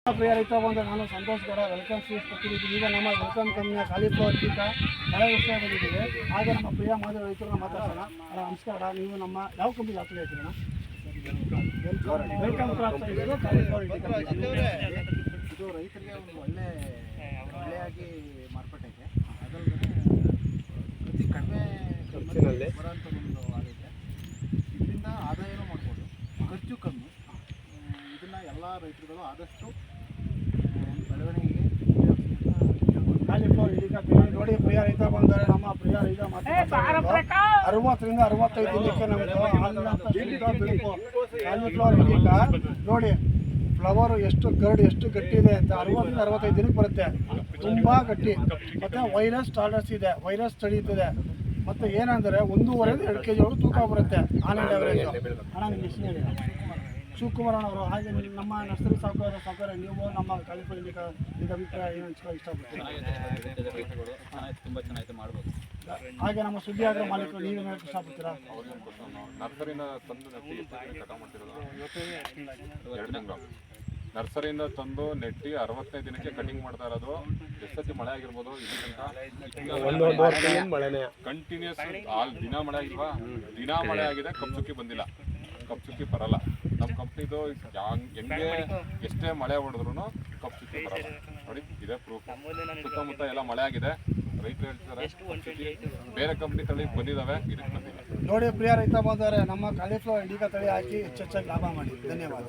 ಪ್ರಿಯ ರೈತ ಬಂದು ನಾನು ಸಂತೋಷ್ ಗೌಡ ವೆಲ್ಕಮ್ ಸ್ವೀಟ್ಸ್ ಕೊಟ್ಟಿದ್ದೀವಿ. ಈಗ ನಮ್ಮ ವೆಲ್ಕಮ್ ಕಂಪ್ನಿಯ ಕಾಲಿಫ್ಲವರ್ ಟೀಕ ಹಳೆ ವಿಷಯ ಬಂದಿದ್ದೀವಿ. ಹಾಗೆ ನಮ್ಮ ಪ್ರಿಯ ಮಾದರಿ ರೈತರನ್ನ ಮಾತಾಡ್ಸೋಣ. ನಮಸ್ಕಾರ, ನೀವು ನಮ್ಮ ಯಾವ ಕಂಪ್ನಿ ಹಾಕಿ ಹೇಳ್ತೀರಣ್ಣ? ವೆಲ್ಕಮ್ ಕ್ರಾಪ್ಸ್ ಇದು ಕಾಲಿಫ್ಲವರ್ ಟೀಕ. ಇದು ರೈತರಿಗೆ ಒಂದು ಒಳ್ಳೆಯಾಗಿ ಮಾರ್ಪಾಟೈತೆ. ಅದಲ್ಲದೆ ಅತಿ ಕಡಿಮೆ ಖರ್ಚಿನಲ್ಲಿ ಬರೋಂಥ ಒಂದು ಆಗಿದೆ. ಇದರಿಂದ ಆದಾಯನೂ ಮಾಡ್ಬೋದು, ಖರ್ಚು ಕಮ್ಮಿ. ಇದನ್ನು ಎಲ್ಲ ರೈತರುಗಳು ಆದಷ್ಟು ಬೆಳವಣಿಗೆಗೆ ಕಾಲಿಫ್ಲವರ್ ಟೀಕ ನೋಡಿ. ಪ್ರಿಯ ರೈತ ಬಂದರೆ ನಮ್ಮ ಪ್ರಿಯ ರೈತ 60ರಿಂದ 65 ದಿನಕ್ಕೆ ನಮಗೆ ಕಾಲಿಫ್ಲವರ್ ಟೀಕ ನೋಡಿ. ಫ್ಲವರು ಎಷ್ಟು ಎಷ್ಟು ಗಟ್ಟಿ ಇದೆ ಅಂತ 60ರಿಂದ 65 ದಿನಕ್ಕೆ ಬರುತ್ತೆ. ತುಂಬ ಗಟ್ಟಿ. ಮತ್ತು ವೈರಸ್ ಟಾಲರೆನ್ಸ್ ಇದೆ, ವೈರಸ್ ತಡೀತದೆ. ಮತ್ತು ಏನಂದರೆ 1.5 2 kg ಒಳಗೆ ತೂಕ ಬರುತ್ತೆ ಆನ್ ಆ್ಯಂಡ್ ಅವರೇಜು. ಹಣ ನಿಮ್ಮ ಹೆಸರು ಹೇಳಿ. ಶಿವಕುಮಾರ್ ಅವರು. ಹಾಗೆ ನಮ್ಮ ನರ್ಸರಿ ಸಾವುಕಾರ ನೀವು ನಮ್ಮ ಕಾಲಿಫ್ಲವರ್ ಟೀಕ ಈಗ ಅಭಿಪ್ರಾಯ ಏನು ಹಂಚ್ಕೊಳ್ಳೋಕೆ ಇಷ್ಟಪಡ್ತೀರಾ? ತುಂಬ ಚೆನ್ನಾಗಿ ಮಾಡ್ಬೋದು. ಹಾಗೆ ನಮ್ಮ ಸುದ್ದಿ ಆಗೋ ಮಾಲೀಕರು ನೀವೇನು ಹೇಳಕ್ಕೆ ಇಷ್ಟಪಡ್ತೀರಾ? ನರ್ಸರಿಯಿಂದ ತಂದು ನೆಟ್ಟಿ ಕಟ ಮಾಡ್ತಿರೋದು 2 ತಿಂಗಳು. ನರ್ಸರಿಯಿಂದ ತಂದು ನೆಟ್ಟಿ 65 ದಿನಕ್ಕೆ ಕಟಿಂಗ್ ಮಾಡ್ತಾ ಇರೋದು. ಎಷ್ಟೊತ್ತಿ ಮಳೆ ಆಗಿರ್ಬೋದು, ಕಂಟಿನ್ಯೂಸ್ ದಿನ ಮಳೆ ಆಗಿಲ್ವಾ? ದಿನ ಮಳೆ ಆಗಿದೆ, ಕಪ್ಚುಕ್ಕಿ ಬಂದಿಲ್ಲ, ಕಪ್ಚುಕ್ಕಿ ಬರಲ್ಲ. ನಮ್ಮ ಕಂಪ್ನಿದು ಹೆಂಗೆ ಎಷ್ಟೇ ಮಳೆ ಹೊಡೆದ್ರು ಕಪ್ಚುಕ್ಕಿ ಬರಲ್ಲ. ನೋಡಿ, ಇದೇ ಪ್ರೂಫ್. ಸುತ್ತಮುತ್ತ ಎಲ್ಲ ಮಳೆ ಆಗಿದೆ. ರೈತರು ಹೇಳ್ತಾರೆ ಬೇರೆ ಕಂಪ್ನಿ ತಳಿ ಬಂದಿದ್ದಾವೆ, ಇದಕ್ಕೆ ಬಂದಿಲ್ಲ. ನೋಡಿ ಪ್ರಿಯ ರೈತ ಬಂದರೆ ನಮ್ಮ ಕಾಲಿಫ್ಲವರ್ ಟೀಕ ತಳಿ ಹಾಕಿ ಹೆಚ್ಚೆಚ್ಚಾಗಿ ಲಾಭ ಮಾಡಿ. ಧನ್ಯವಾದ.